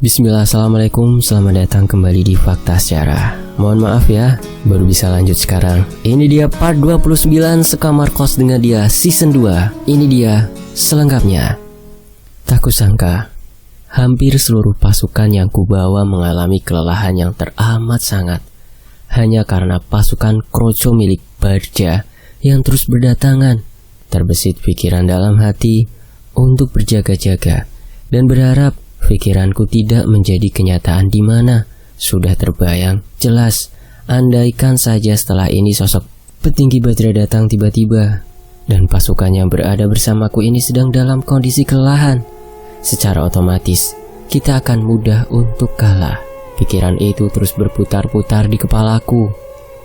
Bismillah, assalamualaikum, selamat datang kembali di Fakta Sejarah. Mohon maaf ya, baru bisa lanjut sekarang. Ini dia part 29 Sekamar Kos dengan Dia season 2. Ini dia selengkapnya. Tak kusangka, hampir seluruh pasukan yang kubawa mengalami kelelahan yang teramat sangat. Hanya karena pasukan kroco milik Bardja yang terus berdatangan. Terbesit pikiran dalam hati untuk berjaga-jaga dan berharap pikiranku tidak menjadi kenyataan di mana sudah terbayang jelas. Andaikan saja setelah ini sosok petinggi Bardja datang tiba-tiba dan pasukan yang berada bersamaku ini sedang dalam kondisi kelelahan, secara otomatis kita akan mudah untuk kalah. Pikiran itu terus berputar-putar di kepalaku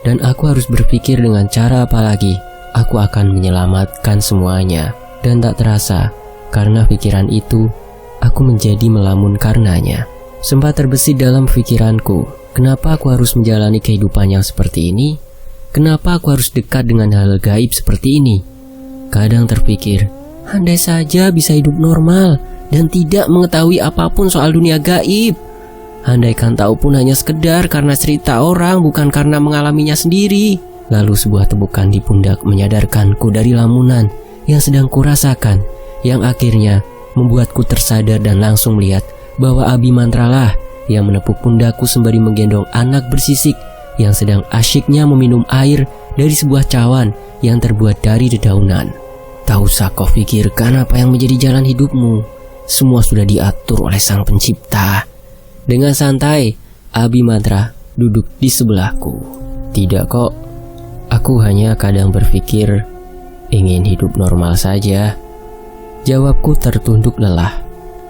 dan aku harus berpikir dengan cara apa lagi aku akan menyelamatkan semuanya. Dan tak terasa, karena pikiran itu aku menjadi melamun karenanya. Sempat terbesit dalam pikiranku, kenapa aku harus menjalani kehidupan yang seperti ini? Kenapa aku harus dekat dengan hal gaib seperti ini? Kadang terpikir, andai saja bisa hidup normal dan tidak mengetahui apapun soal dunia gaib. Andaikan tahu pun hanya sekedar karena cerita orang, bukan karena mengalaminya sendiri. Lalu sebuah tepukan di pundak menyadarkanku dari lamunan yang sedang kurasakan, yang akhirnya membuatku tersadar dan langsung melihat bahwa Abi Mantra lah yang menepuk pundakku sembari menggendong anak bersisik yang sedang asyiknya meminum air dari sebuah cawan yang terbuat dari dedaunan. Tak usah kau pikirkan apa yang menjadi jalan hidupmu, semua sudah diatur oleh Sang Pencipta. Dengan santai, Abi Mantra duduk di sebelahku. Tidak kok, aku hanya kadang berpikir ingin hidup normal saja. Jawabku tertunduk lelah.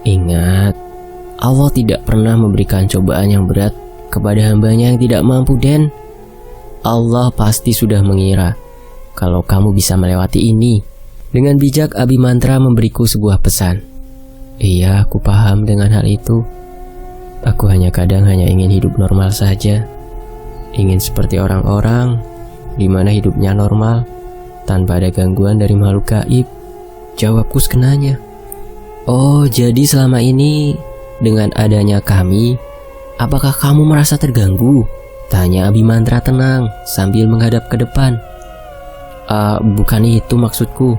Ingat, Allah tidak pernah memberikan cobaan yang berat kepada hambanya yang tidak mampu, Den. Allah pasti sudah mengira kalau kamu bisa melewati ini. Dengan bijak Abi Mantra memberiku sebuah pesan. Iya, aku paham dengan hal itu. Aku kadang hanya ingin hidup normal saja. Ingin seperti orang-orang, di mana hidupnya normal, tanpa ada gangguan dari makhluk gaib. Jawabku sekenanya. Oh, jadi selama ini dengan adanya kami, apakah kamu merasa terganggu? Tanya Abi Mantra tenang sambil menghadap ke depan. Bukan itu maksudku.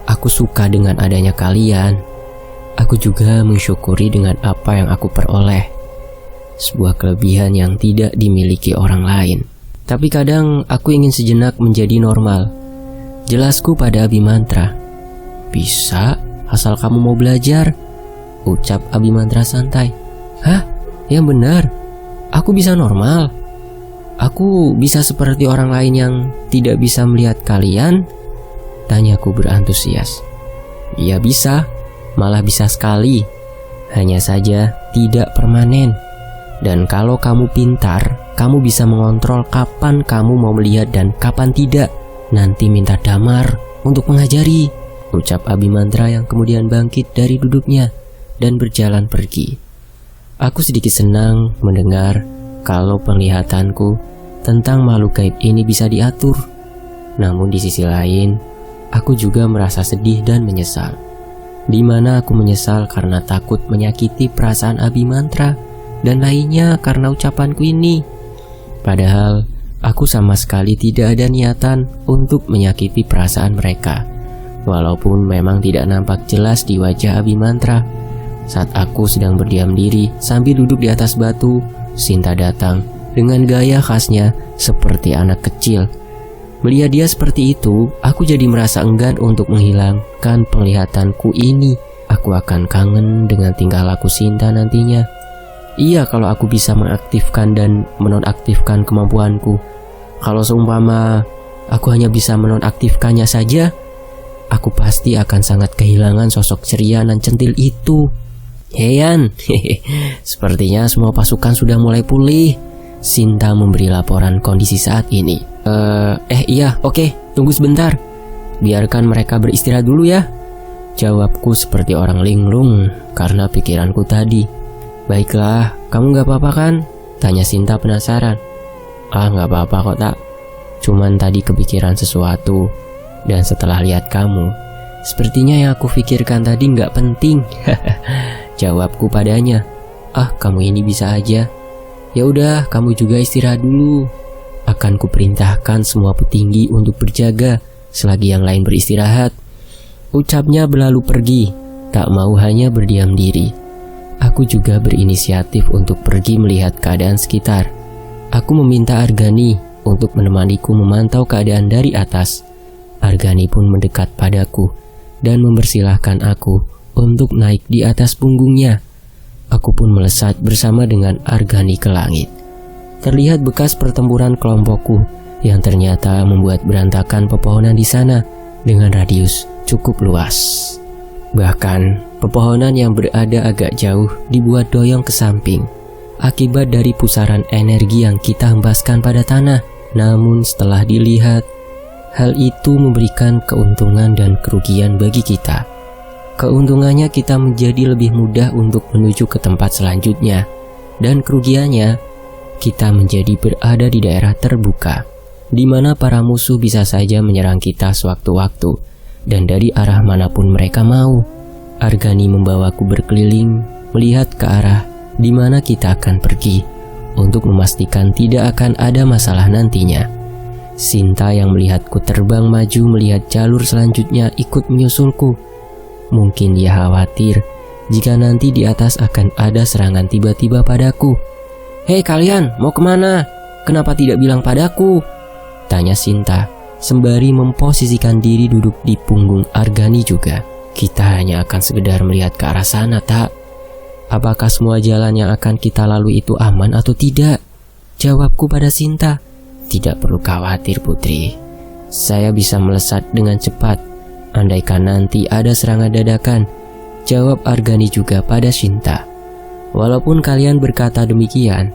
Aku suka dengan adanya kalian. Aku juga mensyukuri dengan apa yang aku peroleh. Sebuah kelebihan yang tidak dimiliki orang lain. Tapi kadang aku ingin sejenak menjadi normal. Jelasku pada Abi Mantra. Bisa, asal kamu mau belajar, ucap Abi Mantra santai. Hah? Yang benar? Aku bisa normal? Aku bisa seperti orang lain yang tidak bisa melihat kalian? Tanyaku berantusias. Ya bisa, malah bisa sekali. Hanya saja tidak permanen. Dan kalau kamu pintar, kamu bisa mengontrol kapan kamu mau melihat dan kapan tidak. Nanti minta damar untuk mengajari, ucap Abi Mantra yang kemudian bangkit dari duduknya dan berjalan pergi. Aku sedikit senang mendengar kalau penglihatanku tentang makhluk gaib ini bisa diatur. Namun di sisi lain, aku juga merasa sedih dan menyesal. Di mana aku menyesal karena takut menyakiti perasaan Abi Mantra dan lainnya karena ucapanku ini. Padahal aku sama sekali tidak ada niatan untuk menyakiti perasaan mereka. Walaupun memang tidak nampak jelas di wajah Abi Mantra. Saat aku sedang berdiam diri sambil duduk di atas batu, Sinta datang dengan gaya khasnya seperti anak kecil. Melihat dia seperti itu, aku jadi merasa enggan untuk menghilangkan penglihatanku ini. Aku akan kangen dengan tingkah laku Sinta nantinya. Iya, kalau aku bisa mengaktifkan dan menonaktifkan kemampuanku. Kalau seumpama aku hanya bisa menonaktifkannya saja, aku pasti akan sangat kehilangan sosok ceria dan centil itu. Heyan, sepertinya semua pasukan sudah mulai pulih. Sinta memberi laporan kondisi saat ini. Iya, oke, tunggu sebentar. Biarkan mereka beristirahat dulu ya. Jawabku seperti orang linglung karena pikiranku tadi. Baiklah, kamu gak apa-apa kan? Tanya Sinta penasaran. Gak apa-apa kok tak. Cuman tadi kepikiran sesuatu. Dan setelah lihat kamu, sepertinya yang aku pikirkan tadi gak penting. Jawabku padanya. kamu ini bisa aja. Ya udah, kamu juga istirahat dulu. Akan kuperintahkan semua petinggi untuk berjaga selagi yang lain beristirahat. Ucapnya berlalu pergi, tak mau hanya berdiam diri. Aku juga berinisiatif untuk pergi melihat keadaan sekitar. Aku meminta Argani untuk menemaniku memantau keadaan dari atas. Argani pun mendekat padaku dan mempersilahkan aku untuk naik di atas punggungnya. Aku pun melesat bersama dengan Argani ke langit. Terlihat bekas pertempuran kelompokku yang ternyata membuat berantakan pepohonan di sana dengan radius cukup luas. Bahkan pepohonan yang berada agak jauh dibuat doyong ke samping akibat dari pusaran energi yang kita hembaskan pada tanah. Namun setelah dilihat, hal itu memberikan keuntungan dan kerugian bagi kita. Keuntungannya kita menjadi lebih mudah untuk menuju ke tempat selanjutnya, dan kerugiannya kita menjadi berada di daerah terbuka, di mana para musuh bisa saja menyerang kita sewaktu-waktu dan dari arah manapun mereka mau. Argani membawaku berkeliling melihat ke arah di mana kita akan pergi untuk memastikan tidak akan ada masalah nantinya. Sinta yang melihatku terbang maju melihat jalur selanjutnya ikut menyusulku. Mungkin dia khawatir jika nanti di atas akan ada serangan tiba-tiba padaku. "Hei kalian, mau kemana? Kenapa tidak bilang padaku?" tanya Sinta sembari memposisikan diri duduk di punggung Argani juga. "Kita hanya akan sekedar melihat ke arah sana, tak? Apakah semua jalan yang akan kita lalui itu aman atau tidak?" Jawabku pada Sinta. "Tidak perlu khawatir, Putri. Saya bisa melesat dengan cepat andaikan nanti ada serangan dadakan," jawab Argani juga pada Sinta. "Walaupun kalian berkata demikian,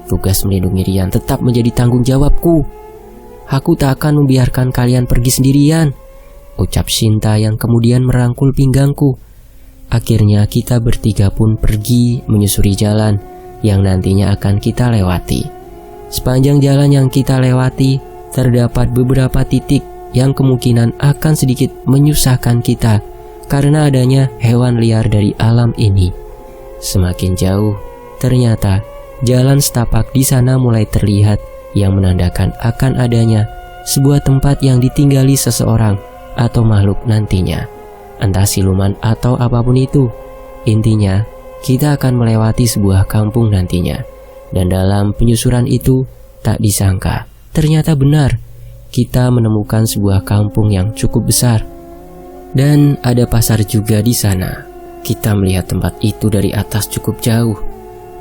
tugas melindungi Rian tetap menjadi tanggung jawabku. Aku tak akan membiarkan kalian pergi sendirian," ucap Sinta yang kemudian merangkul pinggangku. Akhirnya kita bertiga pun pergi menyusuri jalan yang nantinya akan kita lewati. Sepanjang jalan yang kita lewati, terdapat beberapa titik yang kemungkinan akan sedikit menyusahkan kita karena adanya hewan liar dari alam ini. Semakin jauh, ternyata jalan setapak di sana mulai terlihat yang menandakan akan adanya sebuah tempat yang ditinggali seseorang atau makhluk nantinya, entah siluman atau apapun itu. Intinya, kita akan melewati sebuah kampung nantinya. Dan dalam penyusuran itu, tak disangka, ternyata benar, kita menemukan sebuah kampung yang cukup besar. Dan ada pasar juga di sana. Kita melihat tempat itu dari atas cukup jauh,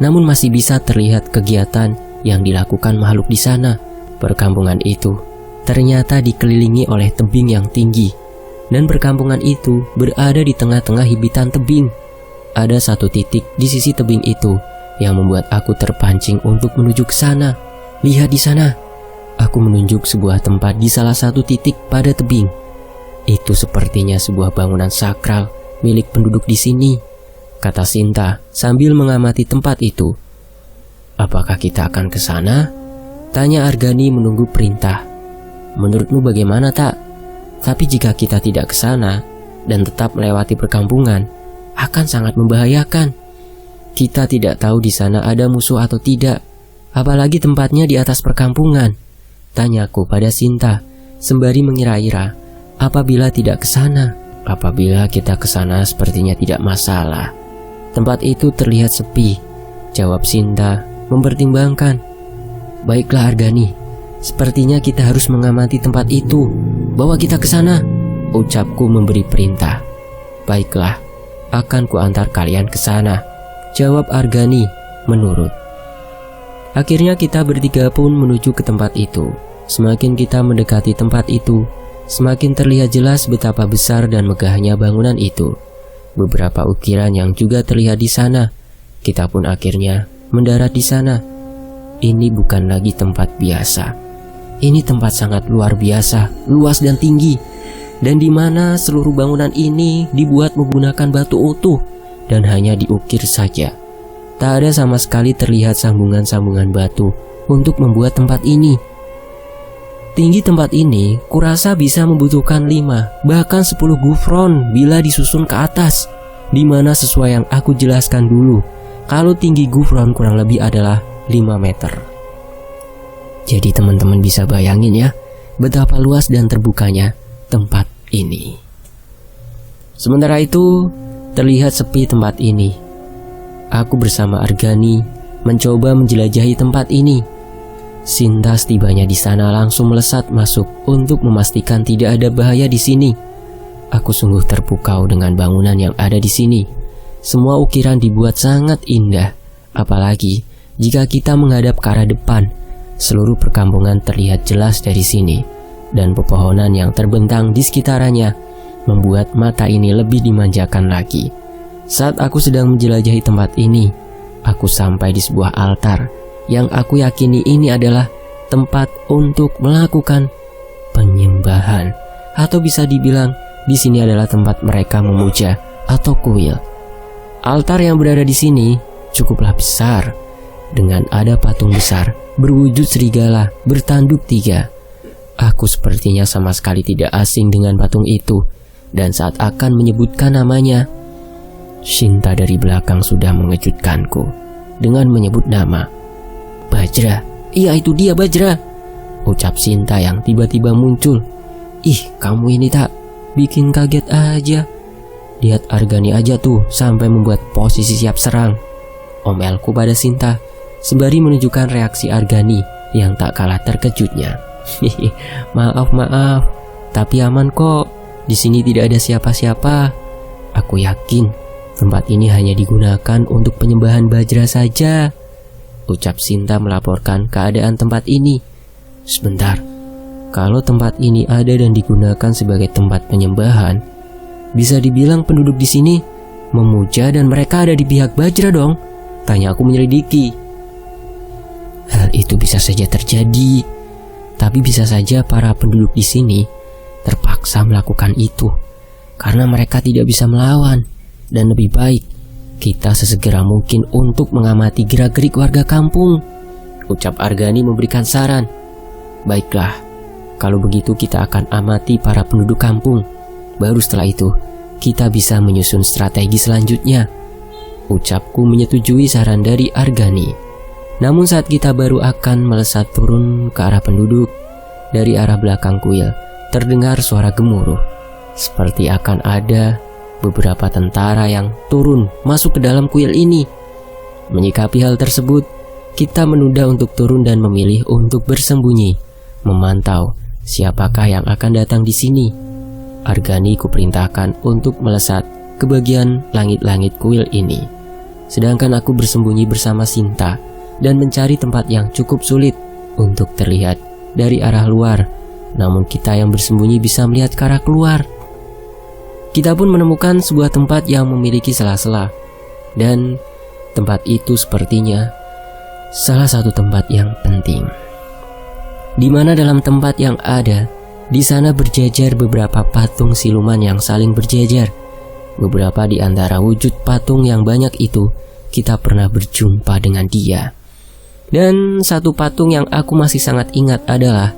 namun masih bisa terlihat kegiatan yang dilakukan makhluk di sana. Perkampungan itu ternyata dikelilingi oleh tebing yang tinggi, dan perkampungan itu berada di tengah-tengah hibitan tebing. Ada satu titik di sisi tebing itu yang membuat aku terpancing untuk menuju ke sana. "Lihat di sana," aku menunjuk sebuah tempat di salah satu titik pada tebing. "Itu sepertinya sebuah bangunan sakral milik penduduk di sini," kata Sinta sambil mengamati tempat itu. "Apakah kita akan ke sana?" tanya Argani menunggu perintah. "Menurutmu bagaimana, tak? Tapi jika kita tidak ke sana dan tetap melewati perkampungan, akan sangat membahayakan. Kita tidak tahu di sana ada musuh atau tidak, apalagi tempatnya di atas perkampungan," tanyaku pada Sinta sembari mengira-ira apabila tidak ke sana. "Apabila kita ke sana sepertinya tidak masalah. Tempat itu terlihat sepi," jawab Sinta mempertimbangkan. "Baiklah Argani, sepertinya kita harus mengamati tempat itu. Bawa kita ke sana," ucapku memberi perintah. "Baiklah, akan kuantar kalian ke sana," jawab Argani menurut. Akhirnya kita bertiga pun menuju ke tempat itu. Semakin kita mendekati tempat itu, semakin terlihat jelas betapa besar dan megahnya bangunan itu. Beberapa ukiran yang juga terlihat di sana. Kita pun akhirnya mendarat di sana. Ini bukan lagi tempat biasa. Ini tempat sangat luar biasa, luas dan tinggi, dan di mana seluruh bangunan ini dibuat menggunakan batu utuh dan hanya diukir saja. Tak ada sama sekali terlihat sambungan-sambungan batu untuk membuat tempat ini. Tinggi tempat ini kurasa bisa membutuhkan 5, bahkan 10 gufron bila disusun ke atas, di mana sesuai yang aku jelaskan dulu, kalau tinggi gufron kurang lebih adalah 5 meter. Jadi teman-teman bisa bayangin ya, betapa luas dan terbukanya tempat ini. Sementara itu, terlihat sepi tempat ini. Aku bersama Argani mencoba menjelajahi tempat ini. Sinta setibanya di sana langsung melesat masuk untuk memastikan tidak ada bahaya di sini. Aku sungguh terpukau dengan bangunan yang ada di sini. Semua ukiran dibuat sangat indah, apalagi jika kita menghadap ke arah depan. Seluruh perkampungan terlihat jelas dari sini, dan pepohonan yang terbentang di sekitarannya membuat mata ini lebih dimanjakan lagi. Saat aku sedang menjelajahi tempat ini, aku sampai di sebuah altar yang aku yakini ini adalah tempat untuk melakukan penyembahan, atau bisa dibilang di sini adalah tempat mereka memuja atau kuil. Altar yang berada di sini cukuplah besar, dengan ada patung besar berwujud serigala bertanduk 3. Aku sepertinya sama sekali tidak asing dengan patung itu, dan saat akan menyebutkan namanya, Sinta dari belakang sudah mengejutkanku dengan menyebut nama. Bajra, iya itu dia Bajra, ucap Sinta yang tiba-tiba muncul. Ih, kamu ini tak bikin kaget aja. Lihat Argani aja tuh sampai membuat posisi siap serang, omelku pada Sinta sembari menunjukkan reaksi Argani yang tak kalah terkejutnya. Maaf, tapi aman kok. Di sini tidak ada siapa-siapa. Aku yakin tempat ini hanya digunakan untuk penyembahan Bajra saja, ucap Sinta melaporkan keadaan tempat ini. Sebentar, kalau tempat ini ada dan digunakan sebagai tempat penyembahan, bisa dibilang penduduk di sini memuja dan mereka ada di pihak Bajra dong, tanya aku menyelidiki. Hal itu bisa saja terjadi, tapi bisa saja para penduduk di sini terpaksa melakukan itu karena mereka tidak bisa melawan, dan lebih baik kita sesegera mungkin untuk mengamati gerak-gerik warga kampung, ucap Argani memberikan saran. Baiklah, kalau begitu kita akan amati para penduduk kampung. Baru setelah itu kita bisa menyusun strategi selanjutnya, ucapku menyetujui saran dari Argani. Namun saat kita baru akan melesat turun ke arah penduduk, dari arah belakang kuil terdengar suara gemuruh, seperti akan ada beberapa tentara yang turun masuk ke dalam kuil ini. Menyikapi hal tersebut, kita menunda untuk turun dan memilih untuk bersembunyi, memantau siapakah yang akan datang di sini. Argani kuperintahkan untuk melesat ke bagian langit-langit kuil ini, sedangkan aku bersembunyi bersama Sinta dan mencari tempat yang cukup sulit untuk terlihat dari arah luar, namun kita yang bersembunyi bisa melihat ke arah keluar. Kita pun menemukan sebuah tempat yang memiliki sela-sela, dan tempat itu sepertinya salah satu tempat yang penting, di mana dalam tempat yang ada, di sana berjajar beberapa patung siluman yang saling berjajar. Beberapa di antara wujud patung yang banyak itu kita pernah berjumpa dengan dia. Dan satu patung yang aku masih sangat ingat adalah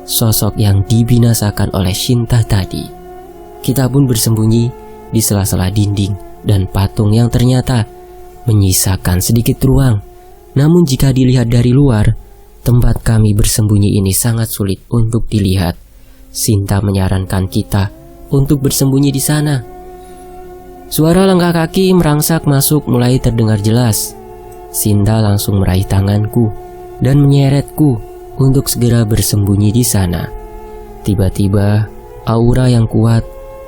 sosok yang dibinasakan oleh Sinta tadi. Kita pun bersembunyi di sela-sela dinding dan patung yang ternyata menyisakan sedikit ruang. Namun jika dilihat dari luar, tempat kami bersembunyi ini sangat sulit untuk dilihat. Sinta menyarankan kita untuk bersembunyi di sana. Suara langkah kaki merangsak masuk mulai terdengar jelas. Sinta langsung meraih tanganku dan menyeretku untuk segera bersembunyi di sana. Tiba-tiba, aura yang kuat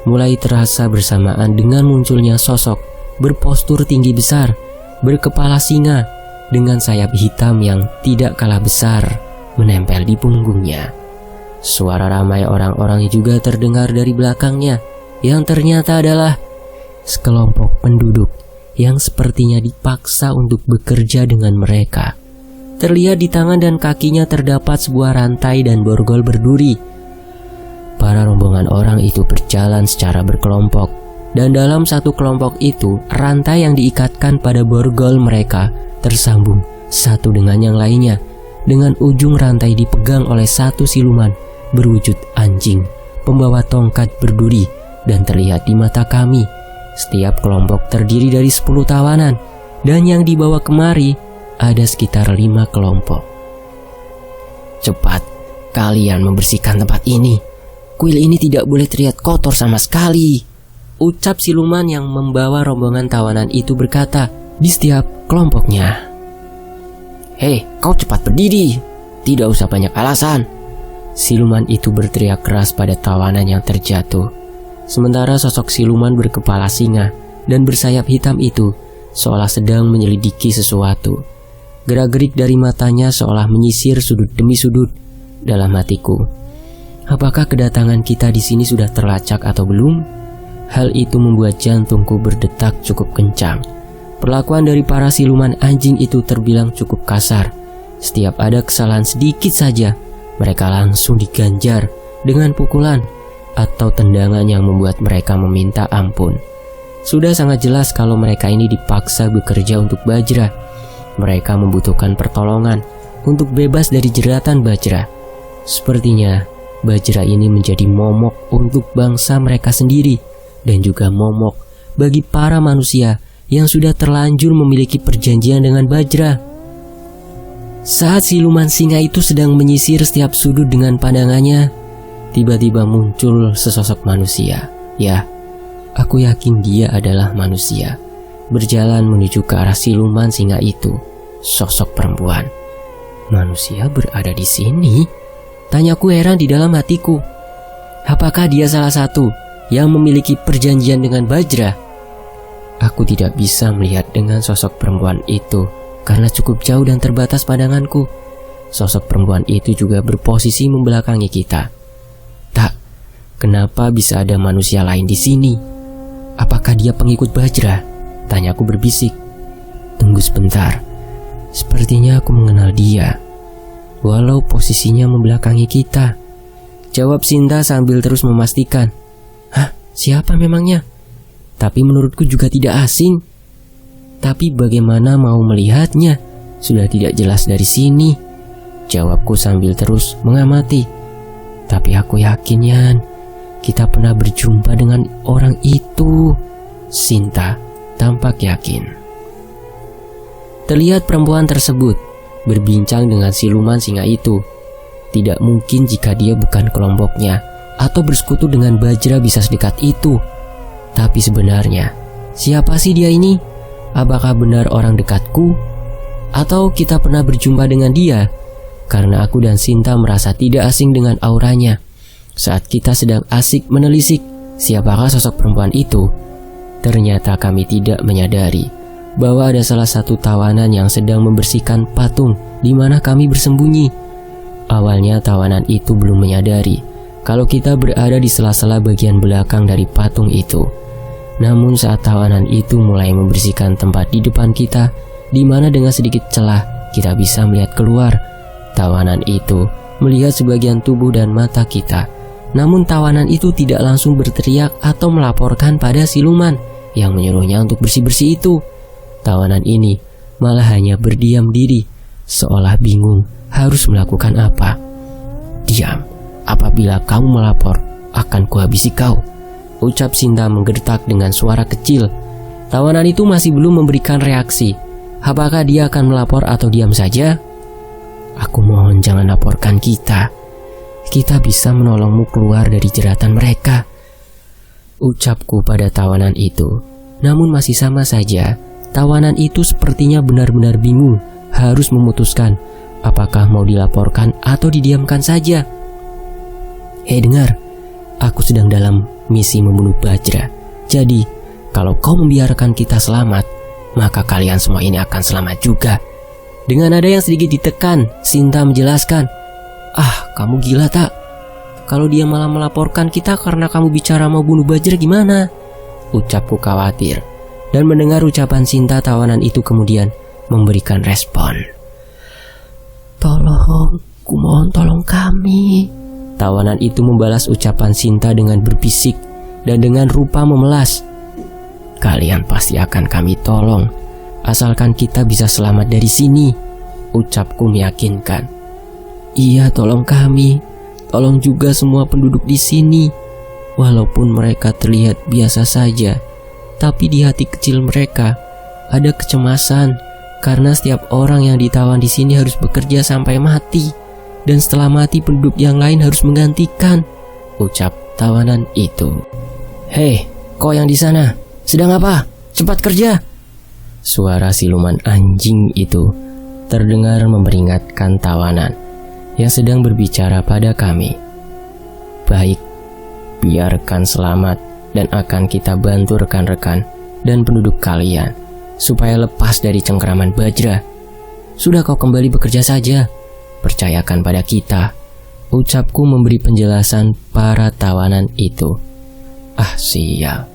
mulai terasa bersamaan dengan munculnya sosok berpostur tinggi besar, berkepala singa, dengan sayap hitam yang tidak kalah besar menempel di punggungnya. Suara ramai orang-orang juga terdengar dari belakangnya, yang ternyata adalah sekelompok penduduk yang sepertinya dipaksa untuk bekerja dengan mereka. Terlihat di tangan dan kakinya terdapat sebuah rantai dan borgol berduri. Para rombongan orang itu berjalan secara berkelompok, dan dalam satu kelompok itu, rantai yang diikatkan pada borgol mereka tersambung satu dengan yang lainnya, dengan ujung rantai dipegang oleh satu siluman berwujud anjing, pembawa tongkat berduri, dan terlihat di mata kami. Setiap kelompok terdiri dari 10 tawanan, dan yang dibawa kemari ada sekitar 5 kelompok. "Cepat, kalian membersihkan tempat ini. Kuil ini tidak boleh terlihat kotor sama sekali," ucap siluman yang membawa rombongan tawanan itu berkata di setiap kelompoknya. "Hei, kau cepat berdiri. Tidak usah banyak alasan." Siluman itu berteriak keras pada tawanan yang terjatuh. Sementara sosok siluman berkepala singa dan bersayap hitam itu seolah sedang menyelidiki sesuatu. Gerak-gerik dari matanya seolah menyisir sudut demi sudut. Dalam hatiku, apakah kedatangan kita di sini sudah terlacak atau belum? Hal itu membuat jantungku berdetak cukup kencang. Perlakuan dari para siluman anjing itu terbilang cukup kasar. Setiap ada kesalahan sedikit saja, mereka langsung diganjar dengan pukulan atau tendangan yang membuat mereka meminta ampun. Sudah sangat jelas kalau mereka ini dipaksa bekerja untuk Bajra. Mereka membutuhkan pertolongan untuk bebas dari jeratan Bajra. Sepertinya Bajra ini menjadi momok untuk bangsa mereka sendiri dan juga momok bagi para manusia yang sudah terlanjur memiliki perjanjian dengan Bajra. Saat siluman singa itu sedang menyisir setiap sudut dengan pandangannya, tiba-tiba muncul sesosok manusia. Ya, aku yakin dia adalah manusia. Berjalan menuju ke arah siluman singa itu, sosok perempuan. "Manusia berada di sini?" tanyaku heran di dalam hatiku. Apakah dia salah satu yang memiliki perjanjian dengan Bajra? Aku tidak bisa melihat dengan sosok perempuan itu karena cukup jauh dan terbatas pandanganku. Sosok perempuan itu juga berposisi membelakangi kita. Tak, kenapa bisa ada manusia lain di sini? Apakah dia pengikut Bajra? Tanyaku berbisik. "Tunggu sebentar. Sepertinya aku mengenal dia, walau posisinya membelakangi kita," jawab Sinta sambil terus memastikan. "Hah, siapa memangnya? Tapi menurutku juga tidak asing. Tapi bagaimana mau melihatnya? Sudah tidak jelas dari sini," jawabku sambil terus mengamati. "Tapi aku yakin, Yan, kita pernah berjumpa dengan orang itu." Sinta tampak yakin. Terlihat perempuan tersebut berbincang dengan siluman singa itu. Tidak mungkin jika dia bukan kelompoknya atau bersekutu dengan Bajra bisa sedekat itu. Tapi sebenarnya, siapa sih dia ini? Apakah benar orang dekatku? Atau kita pernah berjumpa dengan dia? Karena aku dan Sinta merasa tidak asing dengan auranya. Saat kita sedang asik menelisik siapakah sosok perempuan itu, ternyata kami tidak menyadari bahwa ada salah satu tawanan yang sedang membersihkan patung di mana kami bersembunyi. Awalnya tawanan itu belum menyadari kalau kita berada di sela-sela bagian belakang dari patung itu. Namun saat tawanan itu mulai membersihkan tempat di depan kita, di mana dengan sedikit celah kita bisa melihat keluar. Tawanan itu melihat sebagian tubuh dan mata kita. Namun tawanan itu tidak langsung berteriak atau melaporkan pada siluman yang menyuruhnya untuk bersih-bersih itu. Tawanan ini malah hanya berdiam diri, seolah bingung harus melakukan apa. "Diam, apabila kamu melapor, akan kuhabisi kau," ucap Sinta menggertak dengan suara kecil. Tawanan itu masih belum memberikan reaksi. Apakah dia akan melapor atau diam saja? "Aku mohon jangan laporkan kita. Kita bisa menolongmu keluar dari jeratan mereka," ucapku pada tawanan itu. Namun masih sama saja. Tawanan itu sepertinya benar-benar bingung harus memutuskan apakah mau dilaporkan atau didiamkan saja. "Hei dengar, aku sedang dalam misi membunuh Bajra. Jadi, kalau kau membiarkan kita selamat, maka kalian semua ini akan selamat juga." Dengan nada yang sedikit ditekan, Sinta menjelaskan. "Ah, kamu gila tak? Kalau dia malah melaporkan kita karena kamu bicara mau bunuh Bajra gimana?" ucapku khawatir. Dan mendengar ucapan Sinta, tawanan itu kemudian memberikan respon. "Tolong, kumohon tolong kami." Tawanan itu membalas ucapan Sinta dengan berbisik dan dengan rupa memelas. "Kalian pasti akan kami tolong, asalkan kita bisa selamat dari sini," ucapku meyakinkan. "Iya, tolong kami. Tolong juga semua penduduk di sini. Walaupun mereka terlihat biasa saja, tapi di hati kecil mereka ada kecemasan karena setiap orang yang ditawan di sini harus bekerja sampai mati, dan setelah mati penduduk yang lain harus menggantikan, ucap tawanan itu. Hei, kau yang di sana, sedang apa? Cepat kerja! Suara siluman anjing itu terdengar memperingatkan tawanan yang sedang berbicara pada kami. Baik, biarkan selamat dan akan kita bantu rekan-rekan dan penduduk kalian supaya lepas dari cengkeraman Bajra. Sudah kau kembali bekerja saja, percayakan pada kita, ucapku memberi penjelasan para tawanan itu. Ah sial,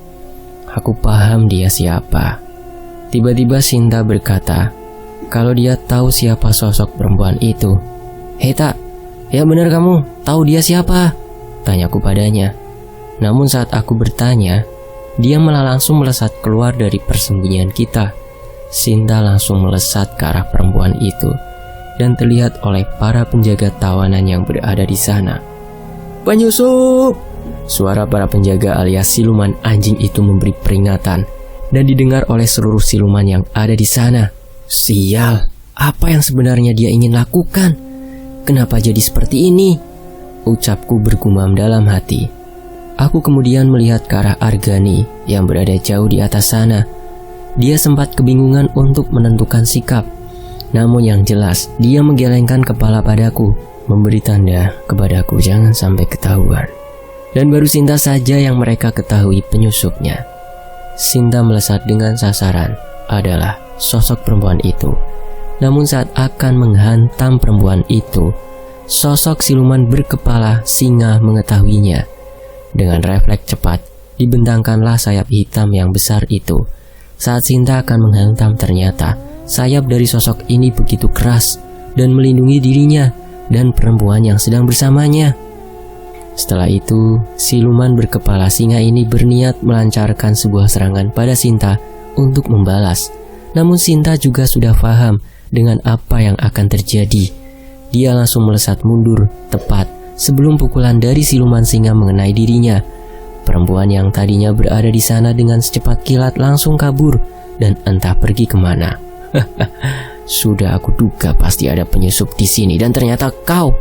aku paham dia siapa. Tiba-tiba Sinta berkata kalau dia tahu siapa sosok perempuan itu. Hei tak, ya benar kamu tahu dia siapa? Tanyaku padanya. Namun saat aku bertanya, dia malah langsung melesat keluar dari persembunyian kita. Sinta langsung melesat ke arah perempuan itu dan terlihat oleh para penjaga tawanan yang berada di sana. Penyusup! Suara para penjaga alias siluman anjing itu memberi peringatan dan didengar oleh seluruh siluman yang ada di sana. Sial, apa yang sebenarnya dia ingin lakukan? Kenapa jadi seperti ini? Ucapku bergumam dalam hati. Aku kemudian melihat ke arah Argani yang berada jauh di atas sana. Dia sempat kebingungan untuk menentukan sikap. Namun yang jelas, dia menggelengkan kepala padaku, memberi tanda kepadaku jangan sampai ketahuan. Dan baru Sinta saja yang mereka ketahui penyusupnya. Sinta melesat dengan sasaran adalah sosok perempuan itu. Namun saat akan menghantam perempuan itu, sosok siluman berkepala singa mengetahuinya. Dengan refleks cepat, dibentangkanlah sayap hitam yang besar itu. Saat Sinta akan menghantam, ternyata sayap dari sosok ini begitu keras dan melindungi dirinya dan perempuan yang sedang bersamanya. Setelah itu, siluman berkepala singa ini berniat melancarkan sebuah serangan pada Sinta untuk membalas. Namun Sinta juga sudah paham dengan apa yang akan terjadi. Dia langsung melesat mundur tepat sebelum pukulan dari siluman singa mengenai dirinya. Perempuan yang tadinya berada di sana dengan secepat kilat langsung kabur dan entah pergi kemana. Sudah aku duga pasti ada penyusup di sini dan ternyata kau.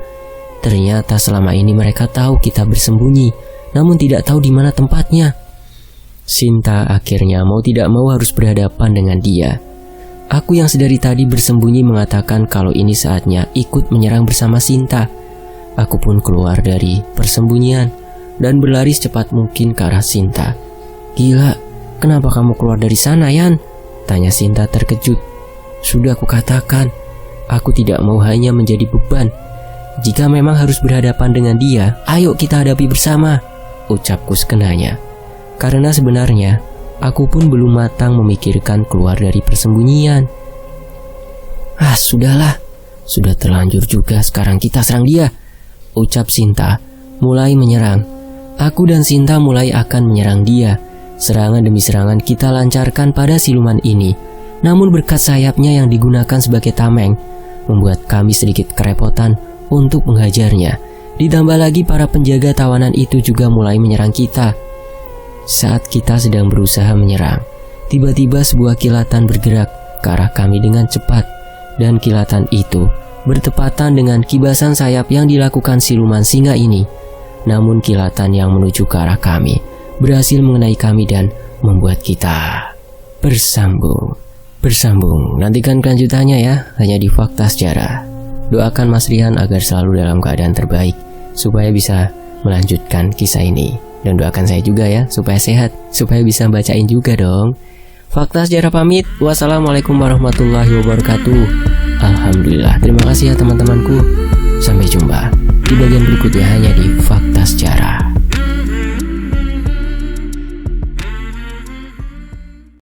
Ternyata selama ini mereka tahu kita bersembunyi, namun tidak tahu di mana tempatnya. Sinta akhirnya mau tidak mau harus berhadapan dengan dia. Aku yang sedari tadi bersembunyi mengatakan kalau ini saatnya ikut menyerang bersama Sinta. Aku pun keluar dari persembunyian dan berlari secepat mungkin ke arah Sinta. Gila, kenapa kamu keluar dari sana, Yan? Tanya Sinta terkejut. Sudah aku katakan, aku tidak mau hanya menjadi beban. Jika memang harus berhadapan dengan dia, ayo kita hadapi bersama, ucapku sekenanya. Karena sebenarnya, aku pun belum matang memikirkan keluar dari persembunyian. Ah, sudahlah. Sudah terlanjur juga, sekarang kita serang dia, ucap Sinta, mulai menyerang. Aku dan Sinta mulai akan menyerang dia. Serangan demi serangan kita lancarkan pada siluman ini. Namun berkat sayapnya yang digunakan sebagai tameng, membuat kami sedikit kerepotan untuk menghajarnya. Ditambah lagi para penjaga tawanan itu juga mulai menyerang kita. Saat kita sedang berusaha menyerang, tiba-tiba sebuah kilatan bergerak ke arah kami dengan cepat. Dan kilatan itu bertepatan dengan kibasan sayap yang dilakukan siluman singa ini. Namun kilatan yang menuju ke arah kami berhasil mengenai kami dan membuat kita bersambung. Nantikan kelanjutannya ya, hanya di Fakta Sejarah. Doakan Mas Rihan agar selalu dalam keadaan terbaik supaya bisa melanjutkan kisah ini. Dan doakan saya juga ya supaya sehat, supaya bisa bacain juga dong. Fakta Sejarah pamit. Wassalamualaikum warahmatullahi wabarakatuh. Alhamdulillah. Terima kasih ya teman-temanku. Sampai jumpa di bagian berikutnya hanya di Fakta Sejarah.